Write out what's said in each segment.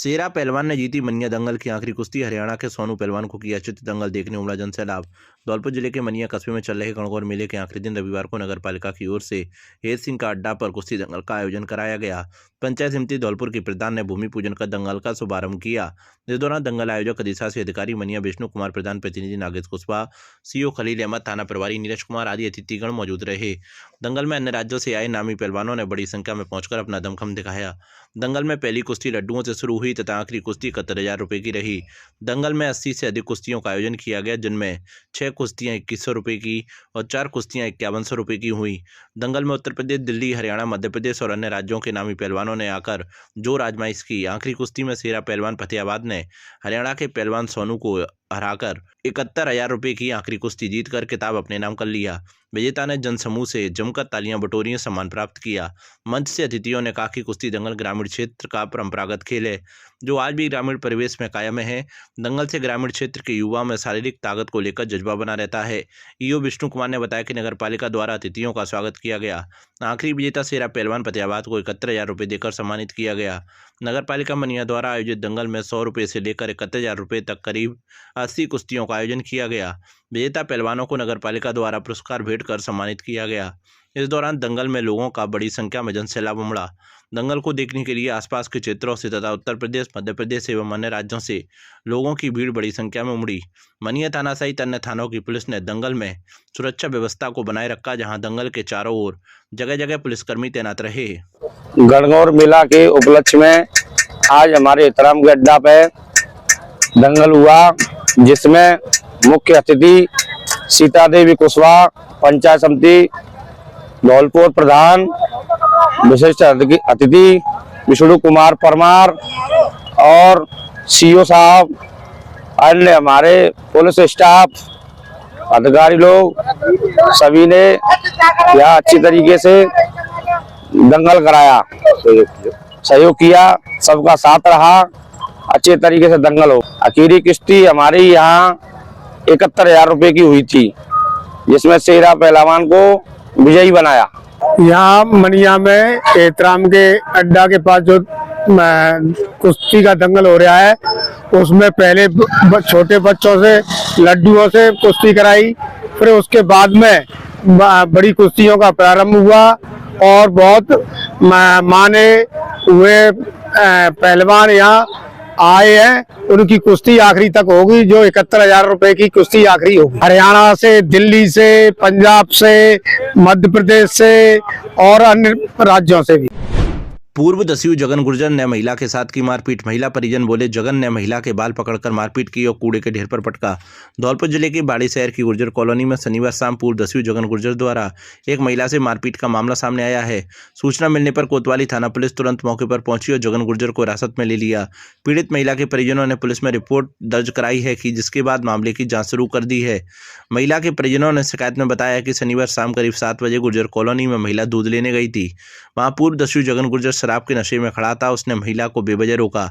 शेरा पहलवान ने जीती मनिया दंगल की आखिरी कुश्ती। हरियाणा के सोनू पहलवान को किया चित्त दंगल देखने उमड़ा जन सैलाब। धौलपुर जिले के मनिया कस्बे में चल रहे गणगौर मेले के आखिरी दिन रविवार को नगर पालिका की ओर से हेर सिंह का अड्डा पर कुश्ती दंगल का आयोजन कराया गया। पंचायत समिति धौलपुर की प्रधान ने भूमि पूजन कर दंगल का शुभारंभ किया। इस दौरान दंगल आयोजक अधिशासी अधिकारी मनिया विष्णु कुमार, प्रधान प्रतिनिधि नागेश कुशवाहा, सीओ खलील अहमद, थाना प्रभारी नीरज कुमार आदि अतिथिगण मौजूद रहे। दंगल में अन्य राज्यों से आए नामी पहलवानों ने बड़ी संख्या में पहुंचकर अपना दमखम दिखाया। दंगल में पहली कुश्ती लड्डुओं से शुरू हुई तथा आखिरी कुश्ती 71,000 रुपये की रही। दंगल में 80 से अधिक कुश्तियों का आयोजन किया गया, जिनमें 6 कुश्तियां 2100 रुपये की और 4 कुश्तियां 5100 रुपये की हुई। दंगल में उत्तर प्रदेश, दिल्ली, हरियाणा, मध्य प्रदेश और अन्य राज्यों के नामी पहलवानों ने आकर जोर आजमाइश की। आखिरी कुश्ती में शेरा पहलवान फतेहाबाद ने हरियाणा के पहलवान सोनू को हराकर 71,000 रुपये की आखिरी कुश्ती जीतकर खिताब अपने नाम कर लिया। विजेता ने जनसमूह से जमकर तालियां बटोरी सम्मान प्राप्त किया। मंच से अतिथियों ने कहा कि कुश्ती दंगल ग्रामीण क्षेत्र का परंपरागत खेल है, जो आज भी ग्रामीण परिवेश में कायम है। दंगल से ग्रामीण क्षेत्र के युवा में शारीरिक ताकत को लेकर जज्बा बना रहता है। ईओ विष्णु कुमार ने बताया कि नगर पालिका द्वारा अतिथियों का स्वागत किया गया। आखिरी विजेता शेरा पहलवान फतेहाबाद को 71,000 रुपये देकर सम्मानित किया गया। नगर पालिका मनिया द्वारा आयोजित दंगल में 100 रुपये से लेकर 71,000 रुपये तक करीब 80 कुश्तियों का आयोजन किया गया। विजेता पहलवानों को नगर पालिका द्वारा पुरस्कार भेंट कर सम्मानित किया गया। इस दौरान दंगल में लोगों का बड़ी संख्या में जनसैलाब उमड़ा। दंगल को देखने के लिए आसपास के क्षेत्रों से तथा उत्तर प्रदेश, मध्य प्रदेश एवं अन्य राज्यों से लोगों की भीड़ बड़ी संख्या में उमड़ी। मनिया थाना सहित अन्य थानों की पुलिस ने दंगल में सुरक्षा व्यवस्था को बनाए रखा, जहां दंगल के चारों ओर जगह जगह पुलिसकर्मी तैनात रहे। गणगौर मेला के उपलक्ष्य में आज हमारे एहतराम के अड्डा पे दंगल हुआ, जिसमें मुख्य अतिथि सीता देवी कुशवाहा, पंचायत समिति धौलपुर प्रधान, विशिष्ट अतिथि विष्णु कुमार परमार और सीओ साहब, अन्य हमारे पुलिस स्टाफ, अधिकारी लोग सभी ने यहाँ अच्छी तरीके से दंगल कराया, सहयोग किया, सबका साथ रहा, अच्छे तरीके से दंगल हो। आखिरी कुश्ती हमारी यहाँ 71,000 रुपये की हुई थी, जिसमें शेरा पहलवान को विजयी बनाया। यहाँ मनिया में एहतराम के अड्डा के पास जो कुश्ती का दंगल हो रहा है, उसमें पहले छोटे बच्चों से लड्डुओं से कुश्ती कराई, फिर उसके बाद में बड़ी कुश्तियों का प्रारंभ हुआ और बहुत माने हुए पहलवान यहाँ आए हैं। उनकी कुश्ती आखिरी तक होगी, जो 71,000 रुपए की कुश्ती आखिरी होगी। हरियाणा से, दिल्ली से, पंजाब से, मध्य प्रदेश से और अन्य राज्यों से भी। पूर्व दस्यु जगन गुर्जर ने महिला के साथ की मारपीट। महिला परिजन बोले, जगन ने महिला के बाल पकड़कर मारपीट की और कूड़े के ढेर पर पटका। धौलपुर जिले के बाड़ी शहर की गुर्जर कॉलोनी में शनिवार शाम पूर्व दस्यु जगन गुर्जर द्वारा एक महिला से मारपीट का मामला सामने आया है। सूचना मिलने पर कोतवाली थाना पुलिस तुरंत मौके पर पहुंची और जगन गुर्जर को हिरासत में ले लिया। पीड़ित महिला के परिजनों ने पुलिस में रिपोर्ट दर्ज कराई है, कि जिसके बाद मामले की जाँच शुरू कर दी है। महिला के परिजनों ने शिकायत में बताया कि शनिवार शाम करीब 7 बजे गुर्जर कॉलोनी में महिला दूध लेने गई थी। वहां पूर्व दस्यु जगन गुर्जर शराब के नशे में खड़ा था। उसने महिला को बेवजह रोका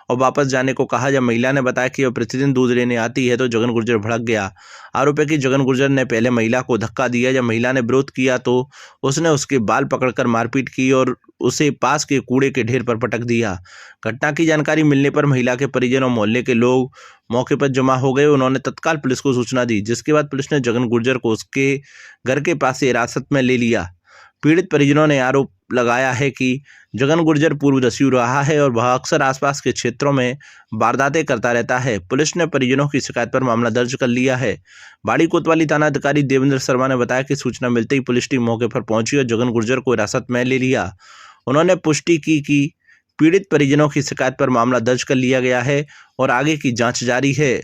और वापस जाने को कहा। जब महिला ने बताया कि वह प्रतिदिन दूध लेने आती है, तो जगन गुर्जर भड़क गया। आरोप है कि जगन गुर्जर ने पहले महिला को धक्का दिया। जब महिला ने विरोध किया तो उसने उसके बाल पकड़कर मारपीट की और उसे पास के कूड़े के ढेर पर पटक दिया। घटना की जानकारी मिलने पर महिला के परिजन और मोहल्ले के लोग मौके पर जमा हो गए। उन्होंने तत्काल पुलिस को सूचना दी, जिसके बाद पुलिस ने जगन गुर्जर को उसके घर के पास से हिरासत में ले लिया। पीड़ित परिजनों ने आरोप लगाया है कि जगन गुर्जर पूर्व दस्यु रहा है और वह अक्सर आसपास के क्षेत्रों में वारदातें करता रहता है। पुलिस ने परिजनों की शिकायत पर मामला दर्ज कर लिया है। बाड़ी कोतवाली थाना अधिकारी देवेंद्र शर्मा ने बताया कि सूचना मिलते ही पुलिस टीम मौके पर पहुंची और जगन गुर्जर को हिरासत में ले लिया। उन्होंने पुष्टि की कि पीड़ित परिजनों की शिकायत पर मामला दर्ज कर लिया गया है और आगे की जांच जारी है।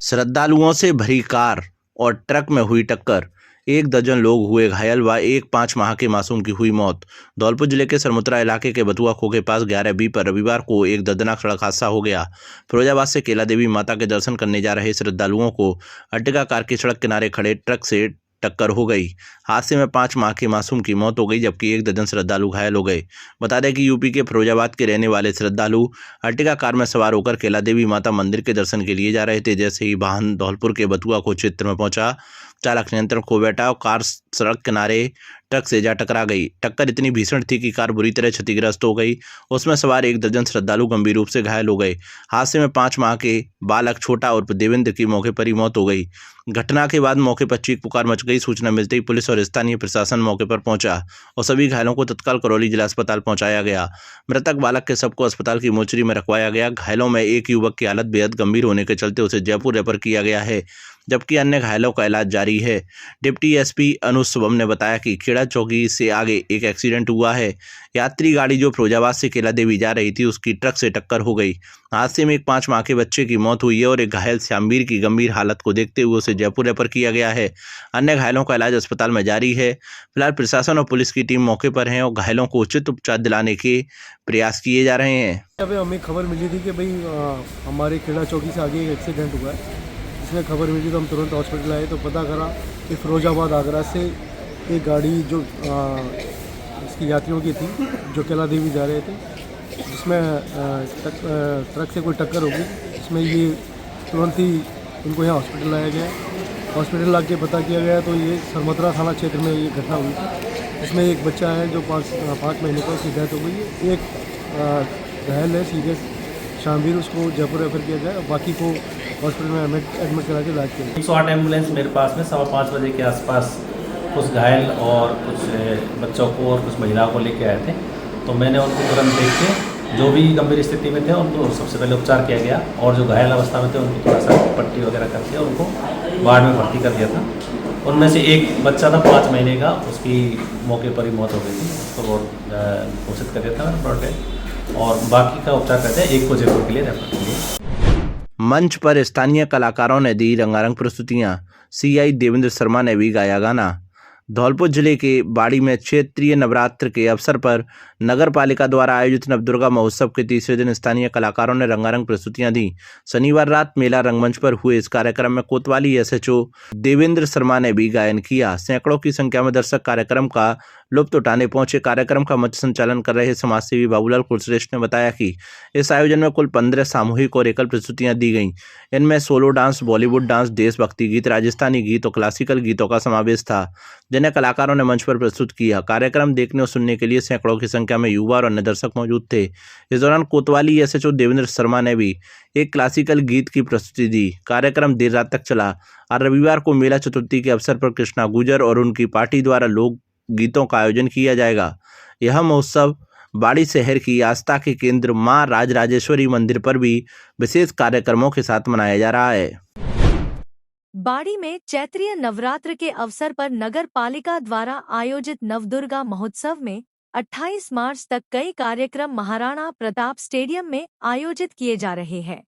श्रद्धालुओं से भरी कार और ट्रक में हुई टक्कर, 1 दर्जन लोग हुए घायल व एक 5 माह के मासूम की हुई मौत। धौलपुर जिले के सरमुत्रा इलाके के बथुआ खो के पास 11B पर रविवार को एक दर्दनाक सड़क हादसा हो गया। फिरोजाबाद से केला देवी माता के दर्शन करने जा रहे श्रद्धालुओं को अर्टिगा कार की सड़क किनारे खड़े ट्रक से टक्कर हो गई। हादसे में 5 माह के मासूम की मौत हो गई, जबकि 1 दर्जन श्रद्धालु घायल हो गए। बता दें कि यूपी के फिरोजाबाद के रहने वाले श्रद्धालु अर्टिगा कार में सवार होकर केला देवी माता मंदिर के दर्शन के लिए जा रहे थे। जैसे ही वाहन धौलपुर के बथुआ खो क्षेत्र में पहुंचा, चालक नियंत्रण खो बैठा और कार सड़क किनारे ट्रक से जा टकरा गई। टक्कर इतनी भीषण थी कि कार बुरी तरह क्षतिग्रस्त हो गई। उसमें सवार 1 दर्जन श्रद्धालु गंभीर रूप से घायल हो गए। हादसे में 5 माह के बालक छोटा उर्फ देवेंद्र की मौके पर ही मौत हो गई। घटना के बाद मौके पर चीख पुकार मच गई। सूचना मिलते ही पुलिस और स्थानीय प्रशासन मौके पर पहुंचा और सभी घायलों को तत्काल करौली जिला अस्पताल पहुंचाया गया। मृतक बालक के शव को अस्पताल की मोर्चरी में रखवाया गया। घायलों में एक युवक की हालत बेहद गंभीर होने के चलते उसे जयपुर रेफर किया गया है, जबकि अन्य घायलों का इलाज जारी है। डिप्टी एसपी अनुज शुभम ने बताया कि खेड़ा चौकी से आगे एक एक्सीडेंट हुआ है। यात्री गाड़ी जो फिरोजाबाद से केला देवी जा रही थी, उसकी ट्रक से टक्कर हो गई। हादसे में एक 5 माह के बच्चे की मौत हुई है और एक घायल श्यामवीर की गंभीर हालत को देखते हुए उसे जयपुर रेफर किया गया है। अन्य घायलों का इलाज अस्पताल में जारी है। फिलहाल प्रशासन और पुलिस की टीम मौके पर है और घायलों को उचित उपचार दिलाने के प्रयास किए जा रहे हैं। अभी हमें खबर मिली थी कि भाई हमारे खेड़ा चौकी से आगे एक एक्सीडेंट हुआ है। इसमें खबर मिली तो हम तुरंत हॉस्पिटल आए तो पता करा कि फिरोजाबाद आगरा से एक गाड़ी जो इसकी यात्रियों की थी जो केला देवी जा रहे थे, जिसमें ट्रक से कोई टक्कर हो गई। इसमें ये तुरंत ही इनको यहाँ हॉस्पिटल लाया गया। हॉस्पिटल ला के पता किया गया तो ये सरमतरा थाना क्षेत्र में ये घटना हुई थी। इसमें एक बच्चा है जो 5 महीने का, उसकी डेथ हो गई है। एक घायल है सीरियस शामवीर, उसको जयपुर रेफर किया गया। बाकी को हॉस्पिटल में एडमिट करा के इलाज किया। 108 एम्बुलेंस मेरे पास में 5:15 बजे के आसपास कुछ घायल और कुछ बच्चों को और कुछ महिलाओं को लेके आए थे। तो मैंने उनको तुरंत देख के जो भी गंभीर स्थिति में थे उनको सबसे पहले उपचार किया गया और जो घायल अवस्था में थे उनको थोड़ा सा पट्टी वगैरह करके उनको वार्ड में भर्ती कर दिया था। उनमें से एक बच्चा था 5 महीने का, उसकी मौके पर ही मौत हो गई थी। उसको घोषित कर दिया था ब्रॉड, और बाकी का उपचार करते हैं। एक को जयपुर के लिए रेफर कर दिया। मंच पर स्थानीय कलाकारों ने दी रंगारंग प्रस्तुतियां। सीआई देवेंद्र शर्मा ने भी गाया गाना। धौलपुर जिले के बाड़ी में क्षेत्रीय नवरात्र के अवसर पर नगर पालिका द्वारा आयोजित नवदुर्गा महोत्सव के तीसरे दिन स्थानीय कलाकारों ने रंगारंग प्रस्तुतियां दी। शनिवार रात मेला रंगमंच पर हुए इस कार्यक्रम में कोतवाली एसएचओ देवेंद्र शर्मा ने भी गायन किया। सैकड़ों की संख्या में दर्शक कार्यक्रम का लुत्फ उठाने पहुंचे। कार्यक्रम का मंच संचालन कर रहे समाजसेवी बाबूलाल कुलश्रेष्ठ ने बताया कि इस आयोजन में कुल 15 सामूहिक और एकल प्रस्तुतियां दी गईं। इनमें सोलो डांस, बॉलीवुड डांस, देशभक्ति गीत, राजस्थानी गीत और क्लासिकल गीतों का समावेश था, जिन्हें कलाकारों ने मंच पर प्रस्तुत किया। कार्यक्रम देखने और सुनने के लिए सैकड़ों की संख्या में युवा और अन्य दर्शक मौजूद थे। इस दौरान कोतवाली एसएचओ देवेंद्र शर्मा ने भी एक क्लासिकल गीत की प्रस्तुति दी। कार्यक्रम देर रात तक चला और रविवार को मेला चतुर्थी के अवसर पर कृष्णा गुजर और उनकी पार्टी द्वारा लोक गीतों का आयोजन किया जाएगा। यह महोत्सव बाड़ी शहर की आस्था के केंद्र मां राजराजेश्वरी मंदिर पर भी विशेष कार्यक्रमों के साथ मनाया जा रहा है। बाड़ी में चैत्रीय नवरात्र के अवसर पर नगर पालिका द्वारा आयोजित नवदुर्गा महोत्सव में 28 मार्च तक कई कार्यक्रम महाराणा प्रताप स्टेडियम में आयोजित किए जा रहे हैं।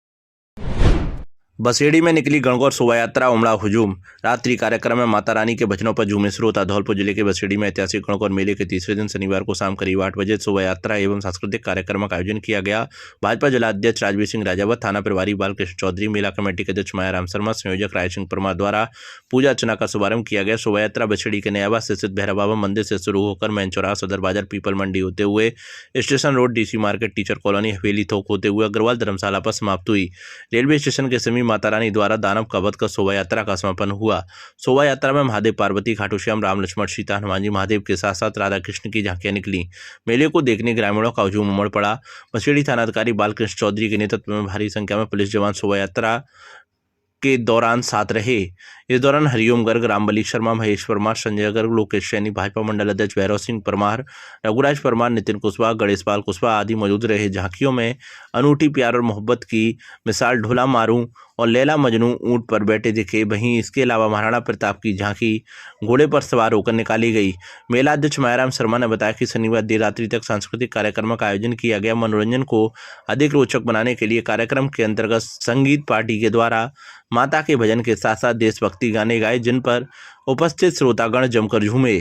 बसेड़ी में निकली गणगौर शोभा यात्रा, उमड़ा हुजूम। रात्रि कार्यक्रम में माता रानी के भजनों पर झूमे श्रोता। धौलपुर जिले के बसेड़ी में ऐतिहासिक गणगौर मेले के तीसरे दिन शनिवार को शाम करीब 8 बजे शोभा यात्रा एवं सांस्कृतिक कार्यक्रम का आयोजन किया गया। भाजपा जिलाध्यक्ष राजवीर सिंह राजावत, थाना प्रभारी बालकृष्ण चौधरी, मेला कमेटी के अध्यक्ष मायाराम शर्मा, संयोजक राय सिंह परमार द्वारा पूजा अर्चना का शुभारंभ किया गया। शोभा यात्रा बसेड़ी के नयाबा से स्थित भैरव बाबा मंदिर से शुरू होकर मैन चौराहा, सदर बाजार, पीपल मंडी होते हुए station road, DC market, teacher colony, हवेली थोक होते हुए अग्रवाल धर्मशाला पर समाप्त हुई। रेलवे स्टेशन के समीप माता रानी द्वारा दानव का वध कर शोभा यात्रा का समापन हुआ। शोभा यात्रा में महादेव, पार्वती, खाटू श्याम, राम लक्ष्मण, सीता, हनुमान जी महादेव के साथ साथ राधा कृष्ण की झांकियां निकली। मेले को देखने ग्रामीणों का हुजूम उमड़ पड़ा। बसेड़ी थानाधिकारी बालकृष्ण चौधरी के नेतृत्व में भारी संख्या में पुलिस जवान शोभा यात्रा के दौरान साथ रहे। इस दौरान हरिओम गर्ग, रामबली शर्मा, महेश परमार, संजय गर्ग, लोकेश सैनी, भाजपा मंडल अध्यक्ष भैरव सिंह परमार, रघुराज परमार, नितिन कुशवाहा, गणेश पाल कुशवाहा आदि मौजूद रहे। झांकियों में अनूठी प्यार और मोहब्बत की मिसाल ढोला मारू और लैला मजनू ऊंट पर बैठे दिखे। वहीं इसके अलावा महाराणा प्रताप की झांकी घोड़े पर सवार होकर निकाली गई। मेला अध्यक्ष मायाराम शर्मा ने बताया कि शनिवार देर रात्रि तक सांस्कृतिक कार्यक्रमों का आयोजन किया गया। मनोरंजन को अधिक रोचक बनाने के लिए कार्यक्रम के अंतर्गत संगीत पार्टी के द्वारा माता के भजन के साथ साथ देशभक्ति गाने गाए, जिन पर उपस्थित श्रोतागण जमकर झूमे।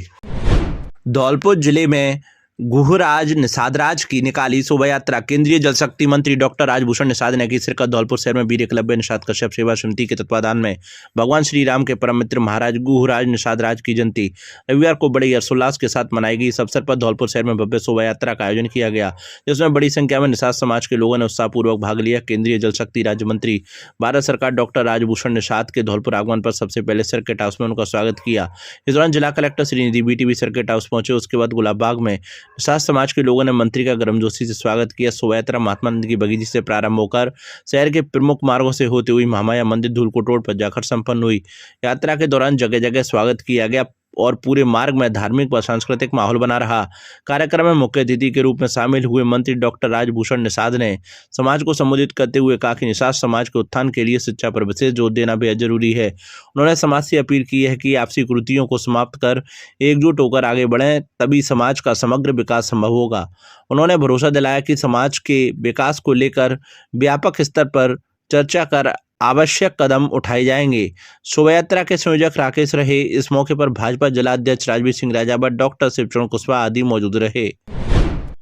धौलपुर जिले में गुहराज निषादराज की निकाली शोभा यात्रा। केंद्रीय जल शक्ति मंत्री डॉक्टर राजभूषण निषाद ने की शिरकत। धौलपुर शहर में वीर एकलव्य निषाद कश्यप सेवा समिति के तत्वाधान में भगवान श्री राम के परम मित्र महाराज गुहराज निषादराज की जयंती रविवार को बड़े हर्षोल्लास के साथ मनाई गई। इस अवसर पर धौलपुर शहर में भव्य शोभा यात्रा का आयोजन किया गया, जिसमें बड़ी संख्या में निषाद समाज के लोगों ने उत्साहपूर्वक भाग लिया। केंद्रीय जल शक्ति राज्य मंत्री भारत सरकार डॉक्टर राजभूषण निषाद के धौलपुर आगमन पर सबसे पहले सर्किट हाउस में उनका स्वागत किया। इस दौरान जिला collector Srinidhi BTV circuit house पहुंचे। उसके बाद गुलाब बाग में निषाद समाज के लोगों ने मंत्री का गर्मजोशी से स्वागत किया। शोभा यात्रा महात्मा गांधी की बगीची से प्रारंभ होकर शहर के प्रमुख मार्गों से होते हुई महामाया मंदिर धूलकोट रोड पर जाकर संपन्न हुई। यात्रा के दौरान जगह जगह स्वागत किया गया और पूरे मार्ग में धार्मिक व सांस्कृतिक माहौल बना रहा। कार्यक्रम में मुख्य अतिथि के रूप में शामिल हुए मंत्री डॉक्टर राजभूषण निषाद ने समाज को संबोधित करते हुए कहा कि निषाद समाज के उत्थान के लिए शिक्षा पर विशेष जोर देना बेहद जरूरी है। उन्होंने समाज से अपील की है कि आपसी कुरीतियों को समाप्त कर एकजुट होकर आगे बढ़ें, तभी समाज का समग्र विकास संभव होगा। उन्होंने भरोसा दिलाया कि समाज के विकास को लेकर व्यापक स्तर पर चर्चा कर आवश्यक कदम उठाए जाएंगे। शोभा यात्रा के संयोजक राकेश रहे। इस मौके पर भाजपा जिलाध्यक्ष राजवीर सिंह राजावत, डॉक्टर शिवचरण कुशवाहा आदि मौजूद रहे।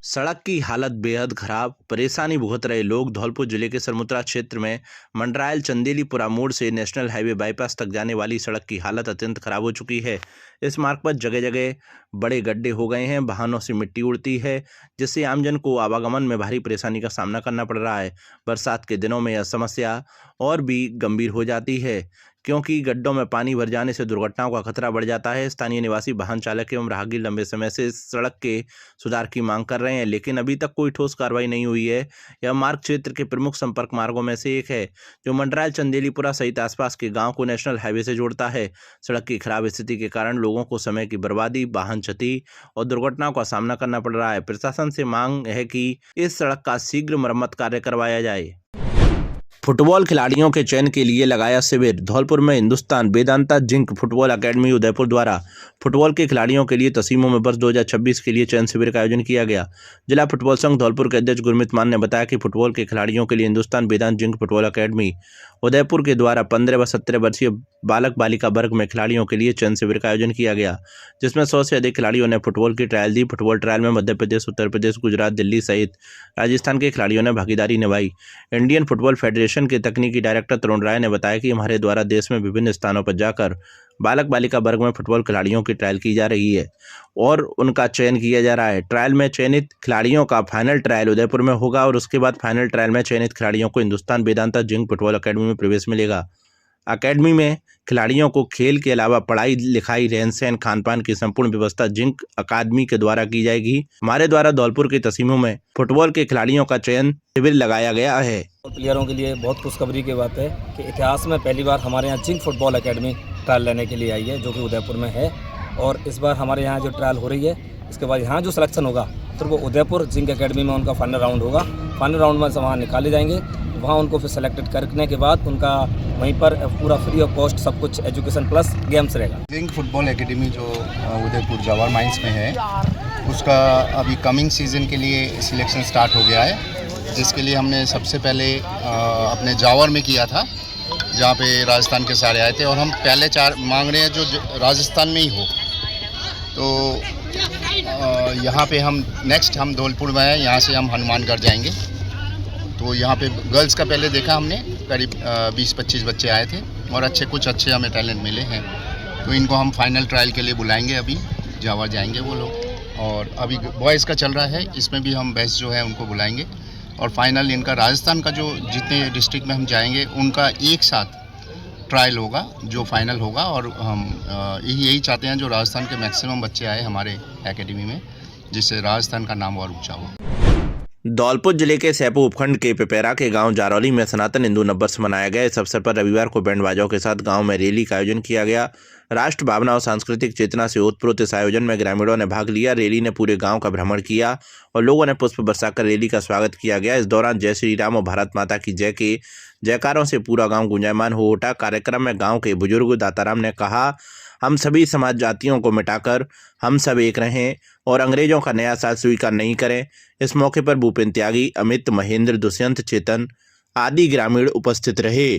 सड़क की हालत बेहद खराब, परेशानी भुगत रहे लोग। धौलपुर जिले के सरमुत्रा क्षेत्र में मंडरायल चंदेलीपुरा मोड़ से नेशनल हाईवे बाईपास तक जाने वाली सड़क की हालत अत्यंत खराब हो चुकी है। इस मार्ग पर जगह जगह बड़े गड्ढे हो गए हैं, वाहनों से मिट्टी उड़ती है, जिससे आमजन को आवागमन में भारी परेशानी का सामना करना पड़ रहा है। बरसात के दिनों में यह समस्या और भी गंभीर हो जाती है, क्योंकि गड्ढों में पानी भर जाने से दुर्घटनाओं का खतरा बढ़ जाता है। स्थानीय निवासी, वाहन चालक एवं राहगीर लंबे समय से इस सड़क के सुधार की मांग कर रहे हैं, लेकिन अभी तक कोई ठोस कार्रवाई नहीं हुई है। यह मार्ग क्षेत्र के प्रमुख संपर्क मार्गों में से एक है, जो मंडरायल चंदेलीपुरा सहित आसपास के गांव को नेशनल हाईवे से जोड़ता है। सड़क की खराब स्थिति के कारण लोगों को समय की बर्बादी, वाहन क्षति और दुर्घटनाओं का सामना करना पड़ रहा है। प्रशासन से मांग है कि इस सड़क का शीघ्र मरम्मत कार्य करवाया जाए। फुटबॉल खिलाड़ियों के चयन के लिए लगाया शिविर। धौलपुर में Hindustan Vedanta zinc football academy Udaipur द्वारा फुटबॉल के खिलाड़ियों के लिए तस्वीरों में वर्ष 2026 के लिए चयन शिविर का आयोजन किया गया। जिला फुटबॉल संघ धौलपुर के अध्यक्ष गुरमीत मान ने बताया कि फुटबॉल के खिलाड़ियों के लिए हिंदुस्तान वेदांत जिंक फुटबॉल अकेडमी उदयपुर के द्वारा 15 व 17 वर्षीय बालक बालिका वर्ग में खिलाड़ियों के लिए चयन शिविर का आयोजन किया गया, जिसमें 100 से अधिक खिलाड़ियों ने फुटबॉल की ट्रायल दी। फुटबॉल ट्रायल में मध्य प्रदेश, उत्तर प्रदेश, गुजरात, दिल्ली सहित राजस्थान के खिलाड़ियों ने भागीदारी निभाई। इंडियन फुटबॉल फेडरेशन के तकनीकी डायरेक्टर तरुण राय ने बताया कि हमारे द्वारा देश में विभिन्न स्थानों पर जाकर बालक बालिका वर्ग में फुटबॉल खिलाड़ियों की ट्रायल की जा रही है और उनका चयन किया जा रहा है। ट्रायल में चयनित खिलाड़ियों का फाइनल ट्रायल उदयपुर में होगा और उसके बाद फाइनल ट्रायल में चयनित खिलाड़ियों को Hindustan Vedanta zinc football academy में प्रवेश मिलेगा। अकेडमी में खिलाड़ियों को खेल के अलावा पढ़ाई लिखाई, रहन सहन, खान पान की संपूर्ण व्यवस्था जिंक अकादमी के द्वारा की जाएगी। हमारे द्वारा धौलपुर की तस्वीरों में फुटबॉल के खिलाड़ियों का चयन शिविर लगाया गया है। प्लेयरों के लिए बहुत खुशखबरी की बात है कि इतिहास में पहली बार हमारे यहाँ जिंक फुटबॉल अकेडमी ट्रायल लेने के लिए आई है, जो कि उदयपुर में है। और इस बार हमारे यहाँ जो ट्रायल हो रही है, इसके बाद यहाँ जो सिलेक्शन होगा फिर वो उदयपुर जिंक अकेडमी में उनका फाइनल राउंड होगा। फाइनल राउंड में वहाँ निकाले जाएंगे, वहाँ उनको फिर सेलेक्टेड करने के बाद उनका वहीं पर पूरा फ्री ऑफ कॉस्ट सब कुछ एजुकेशन प्लस गेम्स रहेगा। जिंक फुटबॉल एकेडमी जो उदयपुर जवाहर माइंस में है, उसका अभी कमिंग सीज़न के लिए सिलेक्शन स्टार्ट हो गया है, जिसके लिए हमने सबसे पहले अपने जावर में किया था, जहाँ पे राजस्थान के सारे आए थे, और हम पहले 4 मांग रहे हैं जो राजस्थान में ही हो। तो यहाँ पे हम नेक्स्ट हम धौलपुर में हैं, यहाँ से हम हनुमानगढ़ जाएंगे। तो यहाँ पे गर्ल्स का पहले देखा हमने, करीब 20-25 बच्चे आए थे और कुछ अच्छे हमें टैलेंट मिले हैं। तो इनको हम फाइनल ट्रायल के लिए बुलाएंगे, अभी जावर जाएंगे वो लोग। और अभी बॉयज़ का चल रहा है, इसमें भी हम बेस्ट जो है उनको बुलाएंगे। और फाइनल इनका राजस्थान का जो जितने डिस्ट्रिक्ट में हम जाएंगे उनका एक साथ ट्रायल होगा, जो फाइनल होगा। और हम यही चाहते हैं जो राजस्थान के मैक्सिमम बच्चे आए हमारे एकेडमी में, जिससे राजस्थान का नाम और ऊँचा हो। धौलपुर जिले के सैपू उपखंड के पिपेरा के गांव जारौली में सनातन हिंदू नववर्ष मनाया गया। इस अवसर पर रविवार को बैंड बाजाओं के साथ गांव में रैली का आयोजन किया गया। राष्ट्र भावना और सांस्कृतिक चेतना से ओतप्रोत इस आयोजन में ग्रामीणों ने भाग लिया। रैली ने पूरे गांव का भ्रमण किया और लोगों ने पुष्प बरसाकर रैली का स्वागत किया गया। इस दौरान जय श्री राम और भारत माता की जय के जयकारों से पूरा गाँव गुंजायमान हो उठा। कार्यक्रम में गाँव के बुजुर्ग दाताराम ने कहा, हम सभी समाज जातियों को मिटाकर हम सब एक रहें और अंग्रेजों का नया साल स्वीकार नहीं करें। इस मौके पर भूपेन त्यागी, अमित, महेंद्र, दुष्यंत, चेतन आदि ग्रामीण उपस्थित रहे।